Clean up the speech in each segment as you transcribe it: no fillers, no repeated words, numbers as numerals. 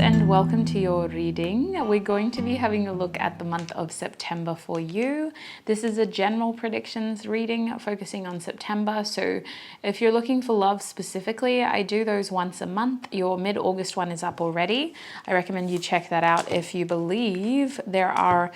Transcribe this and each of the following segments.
and welcome to your reading. We're going to be having a look at the month of September for you. This is a general predictions reading focusing on September. So if you're looking for love specifically, I do those once a month. Your mid-August one is up already. I recommend you check that out if you believe there are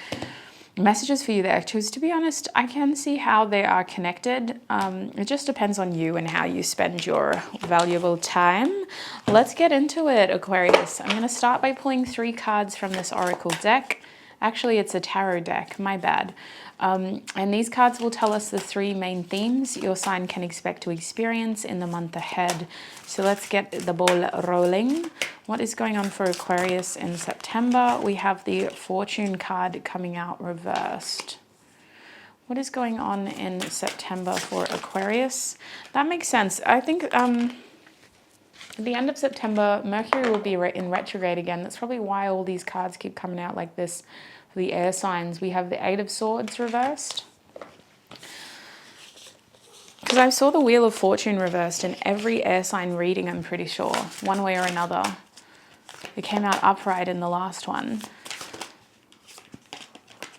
messages for you there, because to be honest, I can see how they are connected. It just depends on you and how you spend your valuable time. Let's get into it, Aquarius. I'm going to start by pulling 3 cards from this oracle deck. Actually, it's a tarot deck, my bad. And these cards will tell us the 3 main themes your sign can expect to experience in the month ahead. So let's get the ball rolling. What is going on for Aquarius in September? We have the Fortune card coming out reversed. What is going on in September for Aquarius? That makes sense. I think at the end of September, Mercury will be in retrograde again. That's probably why all these cards keep coming out like this for the air signs. We have the 8 of Swords reversed. Because I saw the Wheel of Fortune reversed in every air sign reading, I'm pretty sure, one way or another. It came out upright in the last one.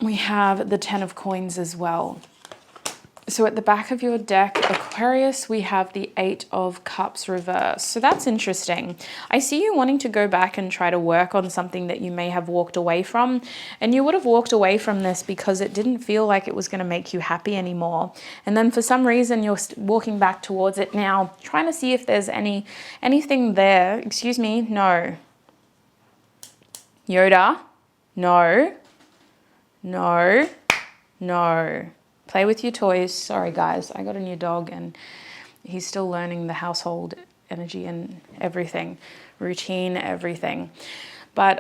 We have the 10 of Coins as well. So at the back of your deck, Aquarius, we have the 8 of Cups reversed. So that's interesting. I see you wanting to go back and try to work on something that you may have walked away from. And you would have walked away from this because it didn't feel like it was going to make you happy anymore. And then for some reason, you're walking back towards it now, trying to see if there's anything there. Excuse me, no. Yoda, no, no, no. Play with your toys. Sorry, guys. I got a new dog and he's still learning the household energy and everything, routine, everything. But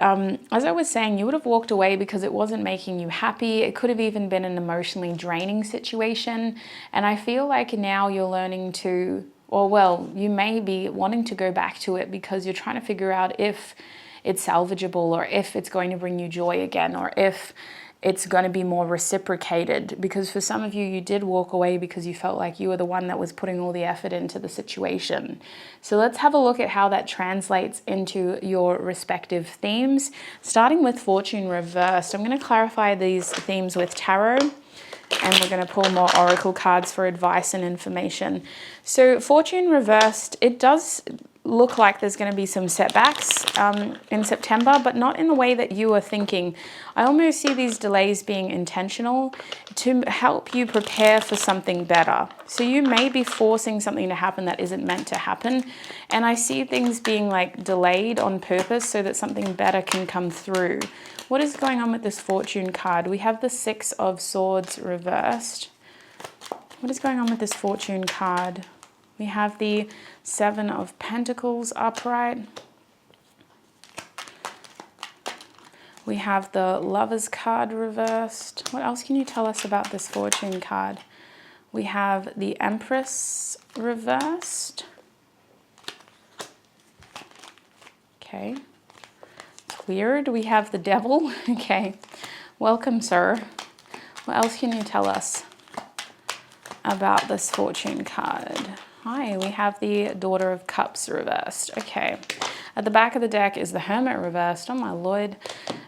as I was saying, you would have walked away because it wasn't making you happy. It could have even been an emotionally draining situation. And I feel like now you're learning to, or well, you may be wanting to go back to it because you're trying to figure out if it's salvageable or if it's going to bring you joy again or if it's going to be more reciprocated, because for some of you, you did walk away because you felt like you were the one that was putting all the effort into the situation. So let's have a look at how that translates into your respective themes. Starting with Fortune reversed, I'm going to clarify these themes with tarot, and we're going to pull more oracle cards for advice and information. So Fortune reversed, it does look like there's going to be some setbacks in September, but not in the way that you are thinking. I almost see these delays being intentional to help you prepare for something better. So you may be forcing something to happen that isn't meant to happen. And I see things being like delayed on purpose so that something better can come through. What is going on with this Fortune card? We have the 6 of Swords reversed. What is going on with this Fortune card? We have the 7 of Pentacles upright. We have the Lovers card reversed. What else can you tell us about this Fortune card? We have the Empress reversed. Okay. It's weird. We have the Devil. Okay. Welcome, sir. What else can you tell us about this Fortune card? Hi, we have the Daughter of Cups reversed. Okay, at the back of the deck is the Hermit reversed. Oh my lord.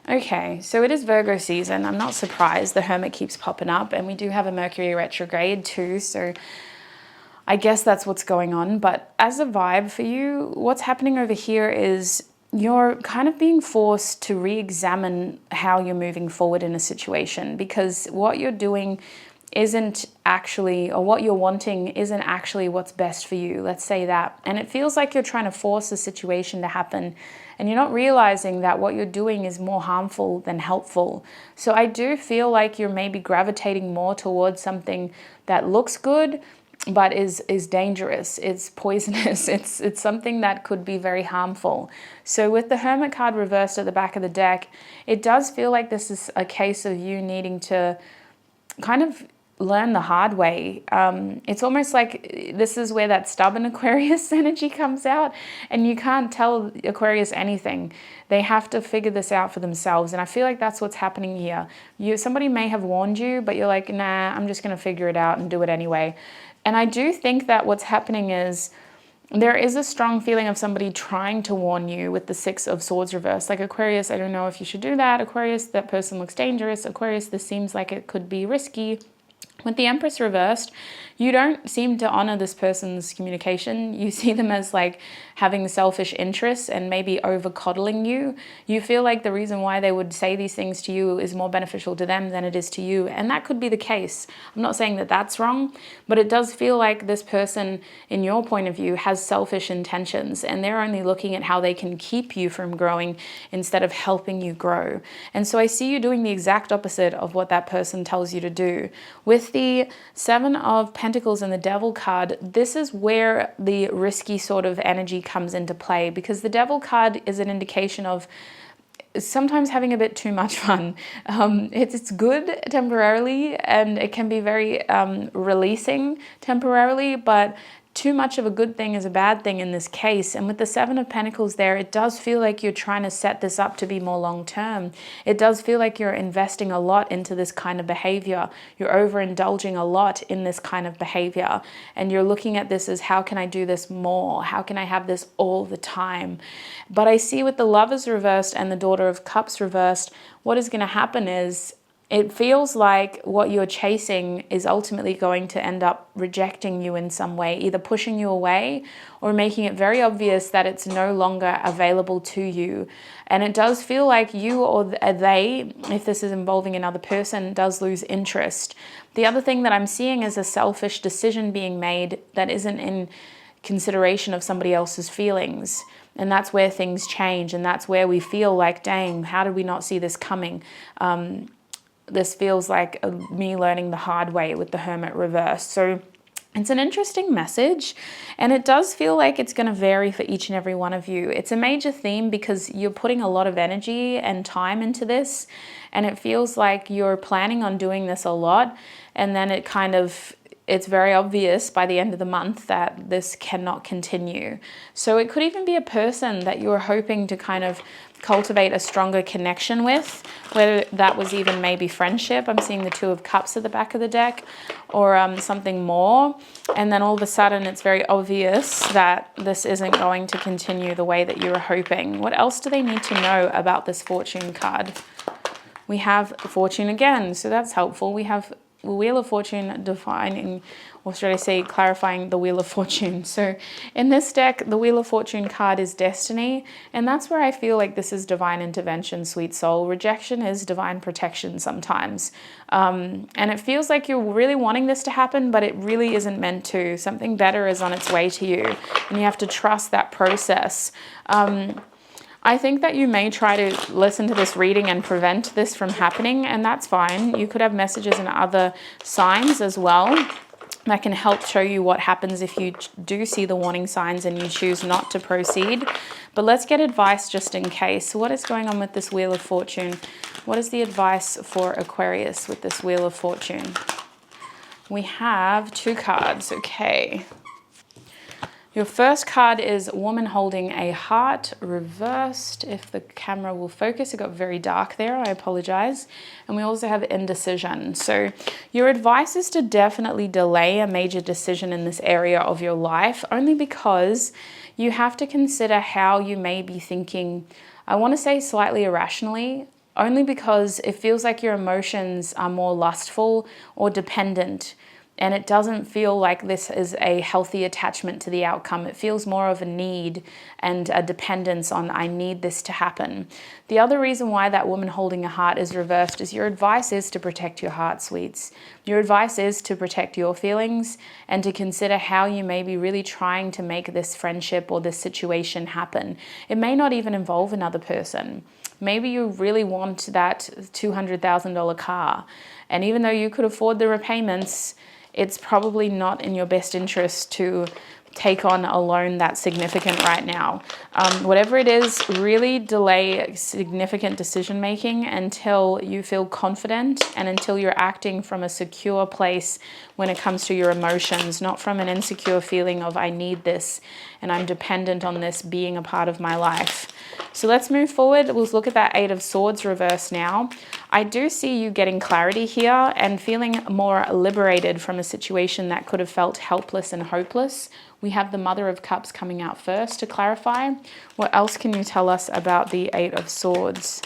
Okay, so it is Virgo season. I'm not surprised. The Hermit keeps popping up, and we do have a Mercury retrograde too, so I guess that's what's going on. But as a vibe for you, what's happening over here is you're kind of being forced to re-examine how you're moving forward in a situation, because what you're doing isn't actually, or what you're wanting isn't actually what's best for you. Let's say that. And it feels like you're trying to force a situation to happen, and you're not realizing that what you're doing is more harmful than helpful. So I do feel like you're maybe gravitating more towards something that looks good, but is dangerous. It's poisonous. It's something that could be very harmful. So with the Hermit card reversed at the back of the deck, it does feel like this is a case of you needing to kind of learn the hard way. It's almost like this is where that stubborn Aquarius energy comes out, and you can't tell Aquarius anything. They have to figure this out for themselves, and I feel like that's what's happening here. Somebody may have warned you, but you're like, nah, I'm just going to figure it out and do it anyway. And I do think that what's happening is there is a strong feeling of somebody trying to warn you with the Six of Swords reversed. Like Aquarius, I don't know if you should do that. Aquarius, that person looks dangerous. Aquarius, this seems like it could be risky. With the Empress reversed, you don't seem to honor this person's communication. You see them as like having selfish interests and maybe over coddling you. You feel like the reason why they would say these things to you is more beneficial to them than it is to you. And that could be the case. I'm not saying that that's wrong, but it does feel like this person, in your point of view, has selfish intentions and they're only looking at how they can keep you from growing instead of helping you grow. And so I see you doing the exact opposite of what that person tells you to do. With the Seven of Pentacles and the Devil card, this is where the risky sort of energy comes into play, because the Devil card is an indication of sometimes having a bit too much fun. It's good temporarily and it can be very releasing temporarily, but too much of a good thing is a bad thing in this case. And with the Seven of Pentacles there, it does feel like you're trying to set this up to be more long-term. It does feel like you're investing a lot into this kind of behavior. You're overindulging a lot in this kind of behavior. And you're looking at this as, how can I do this more? How can I have this all the time? But I see with the Lovers reversed and the Daughter of Cups reversed, what is going to happen is, it feels like what you're chasing is ultimately going to end up rejecting you in some way, either pushing you away or making it very obvious that it's no longer available to you. And it does feel like you or they, if this is involving another person, does lose interest. The other thing that I'm seeing is a selfish decision being made that isn't in consideration of somebody else's feelings. And that's where things change. And that's where we feel like, dang, how did we not see this coming? This feels like me learning the hard way with the Hermit reverse. So it's an interesting message, and it does feel like it's going to vary for each and every one of you. It's a major theme because you're putting a lot of energy and time into this, and it feels like you're planning on doing this a lot, and then it's very obvious by the end of the month that this cannot continue. So it could even be a person that you're hoping to kind of cultivate a stronger connection with, whether that was even maybe friendship. I'm seeing the Two of Cups at the back of the deck, or something more. And then all of a sudden it's very obvious that this isn't going to continue the way that you were hoping. What else do they need to know about this Fortune card? We have Fortune again, so that's helpful. We have Wheel of Fortune defining, or should I say clarifying the Wheel of Fortune. So in this deck, the Wheel of Fortune card is destiny, and that's where I feel like this is divine intervention, sweet soul. Rejection is divine protection sometimes. And it feels like you're really wanting this to happen, but it really isn't meant to. Something better is on its way to you, and you have to trust that process. I think that you may try to listen to this reading and prevent this from happening, and that's fine. You could have messages and other signs as well that can help show you what happens if you do see the warning signs and you choose not to proceed. But let's get advice just in case. So what is going on with this Wheel of Fortune? What is the advice for Aquarius with this Wheel of Fortune? We have two cards, okay. Your first card is Woman Holding a Heart, reversed. If the camera will focus, it got very dark there, I apologize. And we also have indecision. So your advice is to definitely delay a major decision in this area of your life, only because you have to consider how you may be thinking, I want to say slightly irrationally, only because it feels like your emotions are more lustful or dependent. And it doesn't feel like this is a healthy attachment to the outcome. It feels more of a need and a dependence on, I need this to happen. The other reason why that Woman Holding a Heart is reversed is your advice is to protect your heart, sweets. Your advice is to protect your feelings and to consider how you may be really trying to make this friendship or this situation happen. It may not even involve another person. Maybe you really want that $200,000 car. And even though you could afford the repayments, it's probably not in your best interest to take on a loan that's significant right now. Whatever it is, really delay significant decision making until you feel confident and until you're acting from a secure place when it comes to your emotions, not from an insecure feeling of I need this. and I'm dependent on this being a part of my life. So let's move forward. We'll look at that Eight of Swords reverse now. I do see you getting clarity here and feeling more liberated from a situation that could have felt helpless and hopeless. We have the Mother of Cups coming out first to clarify. What else can you tell us about the Eight of Swords?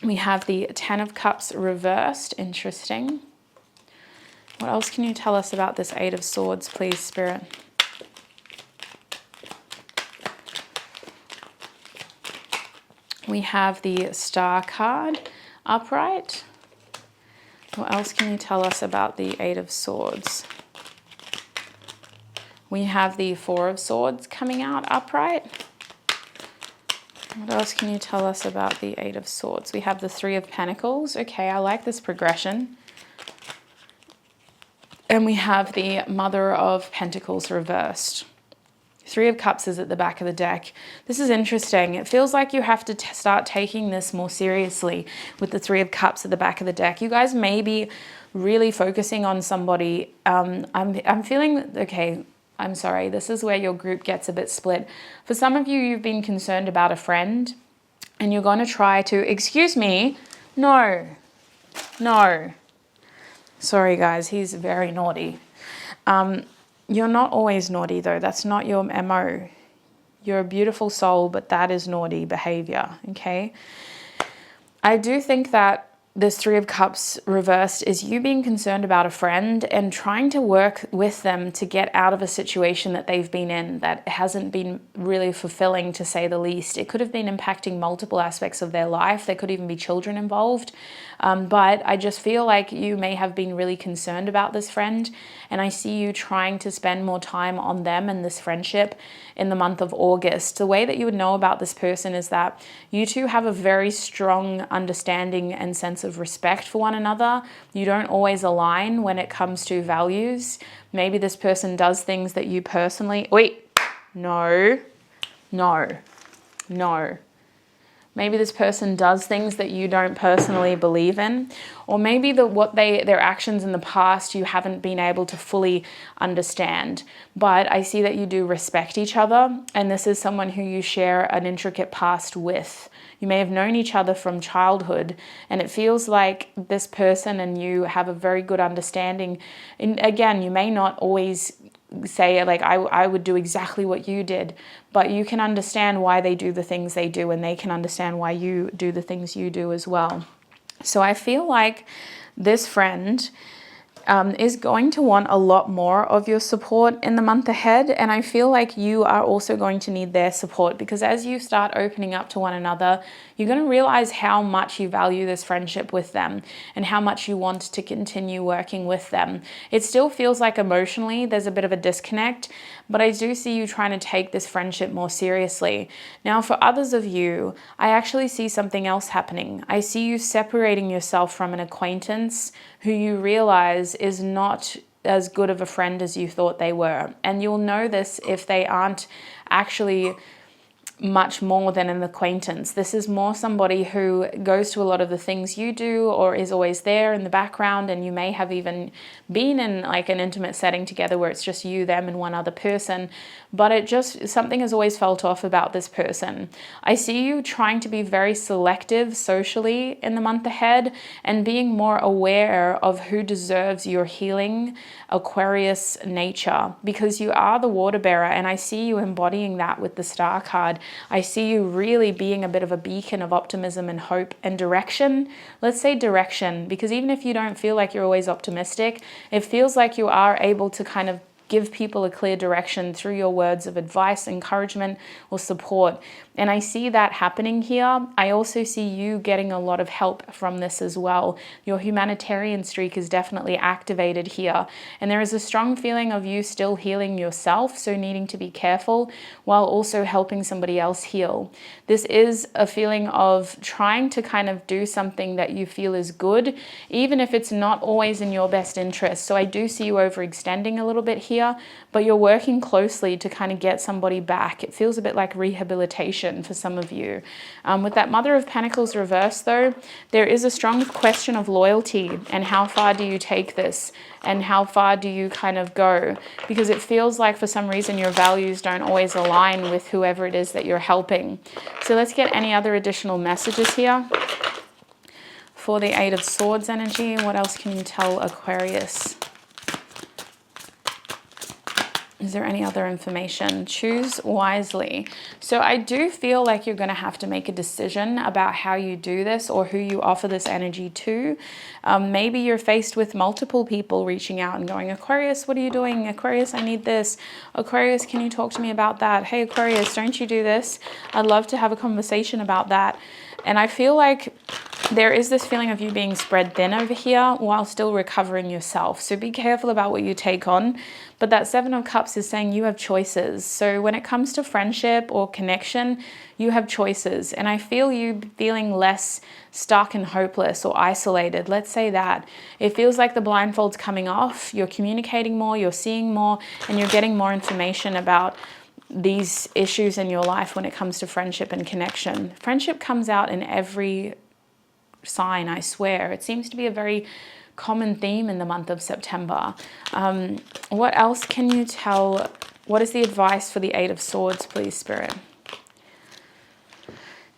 We have the Ten of Cups reversed. Interesting. What else can you tell us about this Eight of Swords, please, Spirit? We have the Star card upright. What else can you tell us about the Eight of Swords? We have the Four of Swords coming out upright. What else can you tell us about the Eight of Swords? We have the Three of Pentacles. Okay, I like this progression. And we have the Mother of Pentacles reversed. Three of Cups is at the back of the deck. This is interesting. It feels like you have to start taking this more seriously with the Three of Cups at the back of the deck. You guys may be really focusing on somebody. I'm feeling, okay, I'm sorry. This is where your group gets a bit split. For some of you, you've been concerned about a friend and you're going to try to, excuse me, no. Sorry, guys, he's very naughty. You're not always naughty, though. That's not your MO. You're a beautiful soul, but that is naughty behavior, okay? I do think that this Three of Cups reversed is you being concerned about a friend and trying to work with them to get out of a situation that they've been in that hasn't been really fulfilling, to say the least. It could have been impacting multiple aspects of their life. There could even be children involved. But I just feel like you may have been really concerned about this friend, and I see you trying to spend more time on them and this friendship in the month of August. The way that you would know about this person is that you two have a very strong understanding and sense of respect for one another. You don't always align when it comes to values. Maybe this person does things that you personally... No. Maybe this person does things that you don't personally believe in, or maybe their actions in the past you haven't been able to fully understand. But I see that you do respect each other, and this is someone who you share an intricate past with. You may have known each other from childhood, and it feels like this person and you have a very good understanding. And again, you may not always say like I would do exactly what you did, but you can understand why they do the things they do, and they can understand why you do the things you do as well. So I feel like this friend is going to want a lot more of your support in the month ahead. And I feel like you are also going to need their support, because as you start opening up to one another, you're going to realize how much you value this friendship with them and how much you want to continue working with them. It still feels like emotionally there's a bit of a disconnect, but I do see you trying to take this friendship more seriously. Now, for others of you, I actually see something else happening. I see you separating yourself from an acquaintance who you realize is not as good of a friend as you thought they were. And you'll know this if they aren't actually much more than an acquaintance. This is more somebody who goes to a lot of the things you do or is always there in the background, and you may have even been in like an intimate setting together where it's just you, them, and one other person, but it just, something has always felt off about this person. I see you trying to be very selective socially in the month ahead and being more aware of who deserves your healing Aquarius nature, because you are the water bearer, and I see you embodying that with the Star card. I see you really being a bit of a beacon of optimism and hope and direction. Let's say direction, because even if you don't feel like you're always optimistic, it feels like you are able to kind of give people a clear direction through your words of advice, encouragement, or support. And I see that happening here. I also see you getting a lot of help from this as well. Your humanitarian streak is definitely activated here. And there is a strong feeling of you still healing yourself, so needing to be careful while also helping somebody else heal. This is a feeling of trying to kind of do something that you feel is good, even if it's not always in your best interest. So I do see you overextending a little bit here. here, but you're working closely to kind of get somebody back. It feels a bit like rehabilitation for some of you. With that Mother of Pentacles reversed though, there is a strong question of loyalty and how far do you take this and how far do you kind of go, because it feels like for some reason your values don't always align with whoever it is that you're helping. So let's get any other additional messages here for the Eight of Swords energy. What else can you tell Aquarius? Is there any other information? Choose wisely. So I do feel like you're going to have to make a decision about how you do this or who you offer this energy to. Maybe you're faced with multiple people reaching out and going, Aquarius, what are you doing? Aquarius, I need this. Aquarius, can you talk to me about that? Hey, Aquarius, don't you do this? I'd love to have a conversation about that. And I feel like there is this feeling of you being spread thin over here while still recovering yourself. So be careful about what you take on. But that Seven of Cups is saying you have choices. So when it comes to friendship or connection, you have choices. And I feel you feeling less stuck and hopeless or isolated. Let's say that. It feels like the blindfold's coming off. You're communicating more, you're seeing more, and you're getting more information about these issues in your life when it comes to friendship and connection. Friendship comes out in every sign, I swear. It seems to be a very common theme in the month of September. What else can you tell? What is the advice for the Eight of Swords, please, Spirit?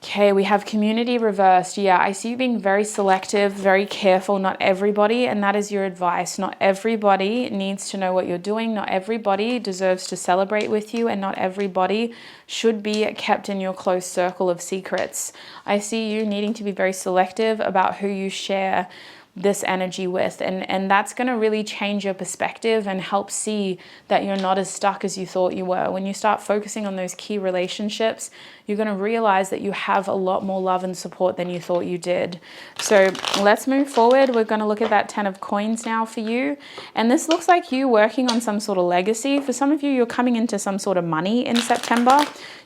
Okay, we have community reversed. Yeah, I see you being very selective, very careful. Not everybody, and that is your advice. Not everybody needs to know what you're doing. Not everybody deserves to celebrate with you, and not everybody should be kept in your close circle of secrets. I see you needing to be very selective about who you share this energy with, and that's going to really change your perspective and help see that you're not as stuck as you thought you were. When you start focusing on those key relationships, you're going to realize that you have a lot more love and support than you thought you did. So let's move forward. We're going to look at that 10 of coins now for you, and this looks like you working on some sort of legacy. For some of you, you're coming into some sort of money in September.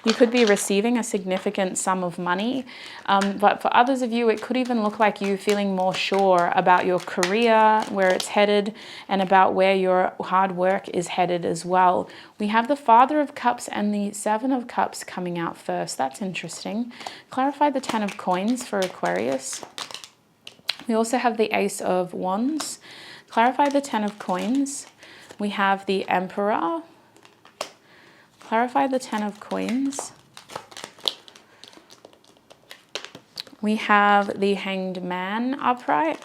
You could be receiving a significant sum of money, but for others of you, it could even look like you feeling more sure about your career, where it's headed, and about where your hard work is headed as well. We have the Father of Cups and the Seven of Cups coming out first. That's interesting. Clarify the 10 of coins for Aquarius. We also have the Ace of Wands. Clarify the 10 of coins. We have the Emperor. Clarify the 10 of coins. We have the Hanged Man upright.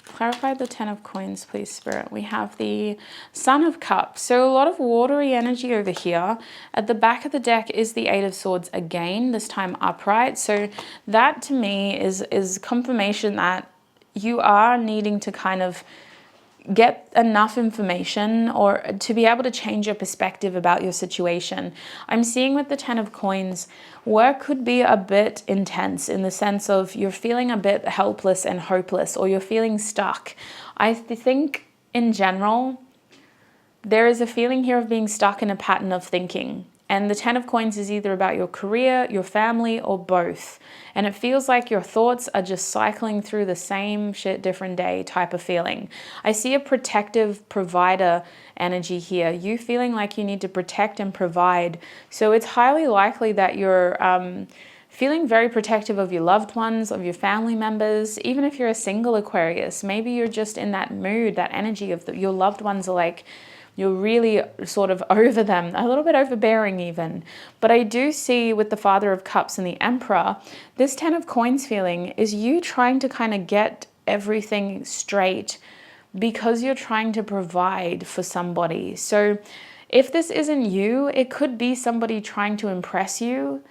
Clarify the 10 of coins, please, Spirit. We have the Son of Cups. So a lot of watery energy over here. At the back of the deck is the Eight of Swords again, this time upright. So that to me is confirmation that you are needing to kind of get enough information or to be able to change your perspective about your situation. I'm seeing with the 10 of coins, work could be a bit intense in the sense of you're feeling a bit helpless and hopeless, or you're feeling stuck. I think in general, there is a feeling here of being stuck in a pattern of thinking. And the 10 of coins is either about your career, your family, or both. And it feels like your thoughts are just cycling through the same shit, different day type of feeling. I see a protective provider energy here. You feeling like you need to protect and provide. So it's highly likely that you're feeling very protective of your loved ones, of your family members. Even if you're a single Aquarius, maybe you're just in that mood, that energy of your loved ones are like, you're really sort of over them, a little bit overbearing even. But I do see with the Father of Cups and the Emperor, this 10 of coins feeling is you trying to kind of get everything straight because you're trying to provide for somebody. So if this isn't you, it could be somebody trying to impress you.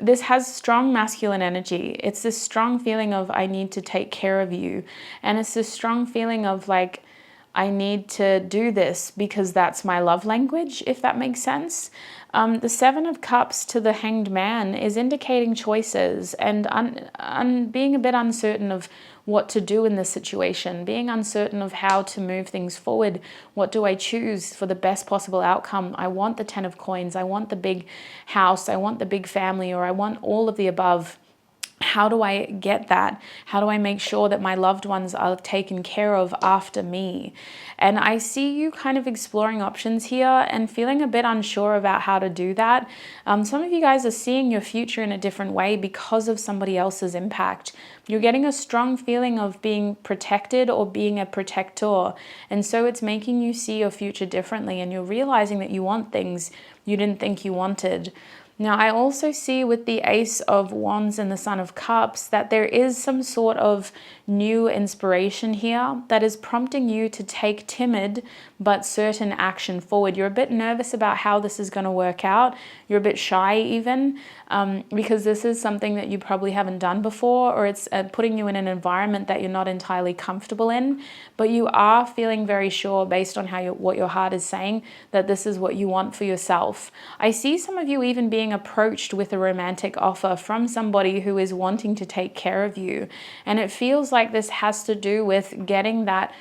This has strong masculine energy. It's this strong feeling of I need to take care of you. And it's this strong feeling of like, I need to do this because that's my love language, if that makes sense. The Seven of Cups to the Hanged Man is indicating choices and being a bit uncertain of what to do in this situation, being uncertain of how to move things forward. What do I choose for the best possible outcome? I want the 10 of coins. I want the big house. I want the big family, or I want all of the above. How do I get that? How do I make sure that my loved ones are taken care of after me? And I see you kind of exploring options here and feeling a bit unsure about how to do that. Some of you guys are seeing your future in a different way because of somebody else's impact. You're getting a strong feeling of being protected or being a protector. And so it's making you see your future differently, and you're realizing that you want things you didn't think you wanted. Now, I also see with the Ace of Wands and the Son of Cups that there is some sort of new inspiration here that is prompting you to take timid but certain action forward. You're a bit nervous about how this is going to work out. You're a bit shy even because this is something that you probably haven't done before, or it's putting you in an environment that you're not entirely comfortable in, but you are feeling very sure based on how what your heart is saying that this is what you want for yourself. I see some of you even being approached with a romantic offer from somebody who is wanting to take care of you. And it feels like this has to do with getting that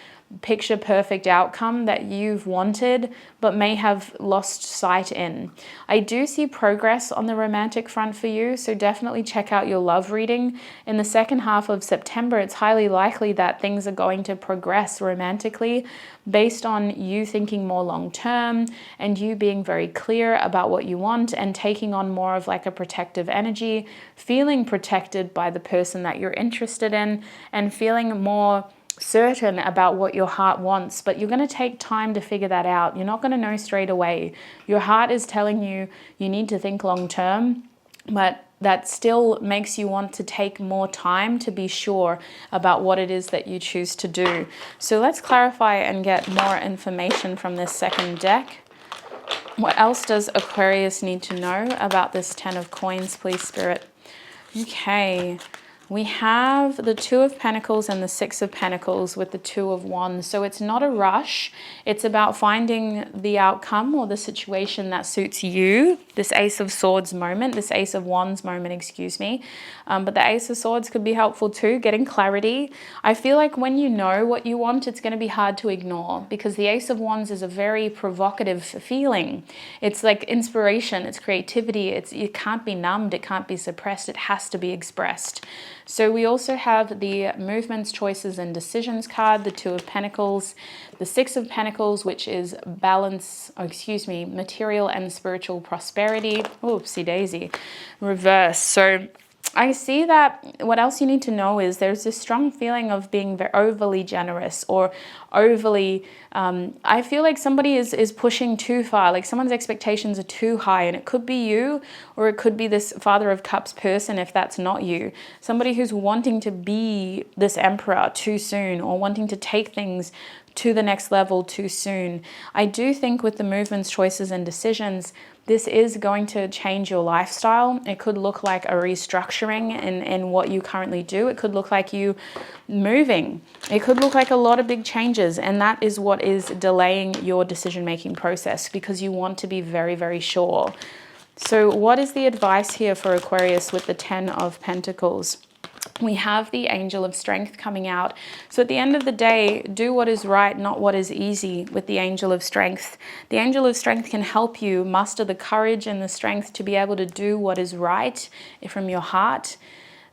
picture perfect outcome that you've wanted but may have lost sight in. I do see progress on the romantic front for you, so definitely check out your love reading. In the second half of September, it's highly likely that things are going to progress romantically based on you thinking more long term and you being very clear about what you want and taking on more of like a protective energy, feeling protected by the person that you're interested in and feeling more certain about what your heart wants. But you're going to take time to figure that out. You're not going to know straight away. Your heart is telling you you need to think long term, but that still makes you want to take more time to be sure about what it is that you choose to do. So let's clarify and get more information from this second deck. What else does Aquarius need to know about this 10 of coins, please, Spirit? Okay. We have the Two of Pentacles and the Six of Pentacles with the Two of Wands. So it's not a rush. It's about finding the outcome or the situation that suits you. This Ace of Swords moment, this Ace of Wands moment, excuse me. But the Ace of Swords could be helpful too, getting clarity. I feel like when you know what you want, it's going to be hard to ignore because the Ace of Wands is a very provocative feeling. It's like inspiration, it's creativity. It can't be numbed, it can't be suppressed, it has to be expressed. So we also have the Movements, Choices and Decisions card, the Two of Pentacles, the Six of Pentacles, which is balance, material and spiritual prosperity. Oopsie daisy, reverse. So I see that what else you need to know is there's this strong feeling of being very overly generous or overly, I feel like somebody is pushing too far, like someone's expectations are too high, and it could be you or it could be this Father of Cups person if that's not you. Somebody who's wanting to be this emperor too soon or wanting to take things to the next level too soon. I do think with the Movements, Choices and Decisions, this is going to change your lifestyle. It could look like a restructuring in what you currently do. It could look like you moving. It could look like a lot of big changes, and that is what is delaying your decision-making process because you want to be very, very sure. So what is the advice here for Aquarius with the 10 of Pentacles? We have the Angel of Strength coming out. So at the end of the day, do what is right, not what is easy with the Angel of Strength. The Angel of Strength can help you muster the courage and the strength to be able to do what is right from your heart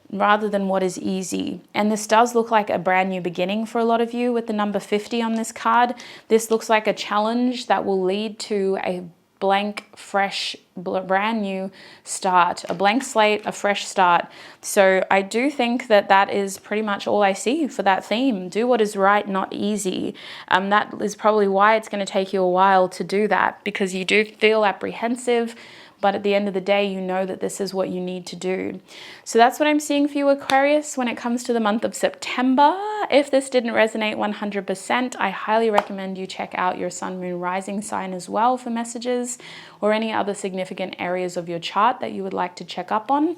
rather than what is easy. And this does look like a brand new beginning for a lot of you with the number 50 on this card. This looks like a challenge that will lead to a blank, fresh, brand new start, a blank slate, a fresh start. So I do think that that is pretty much all I see for that theme. Do what is right, not easy. That is probably why it's going to take you a while to do that, because you do feel apprehensive, but at the end of the day, you know that this is what you need to do. So that's what I'm seeing for you, Aquarius, when it comes to the month of September. If this didn't resonate 100%, I highly recommend you check out your Sun, Moon, Rising sign as well for messages or any other significant areas of your chart that you would like to check up on.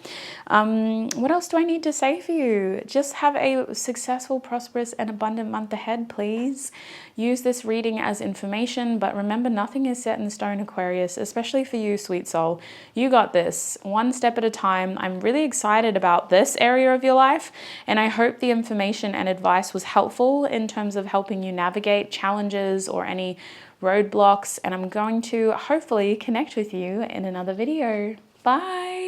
What else do I need to say for you? Just have a successful, prosperous, and abundant month ahead, please. Use this reading as information, but remember, nothing is set in stone, Aquarius, especially for you, sweet soul. You got this, one step at a time. I'm really excited about this area of your life, and I hope the information and advice was helpful in terms of helping you navigate challenges or any roadblocks, and I'm going to hopefully connect with you in another video. Bye.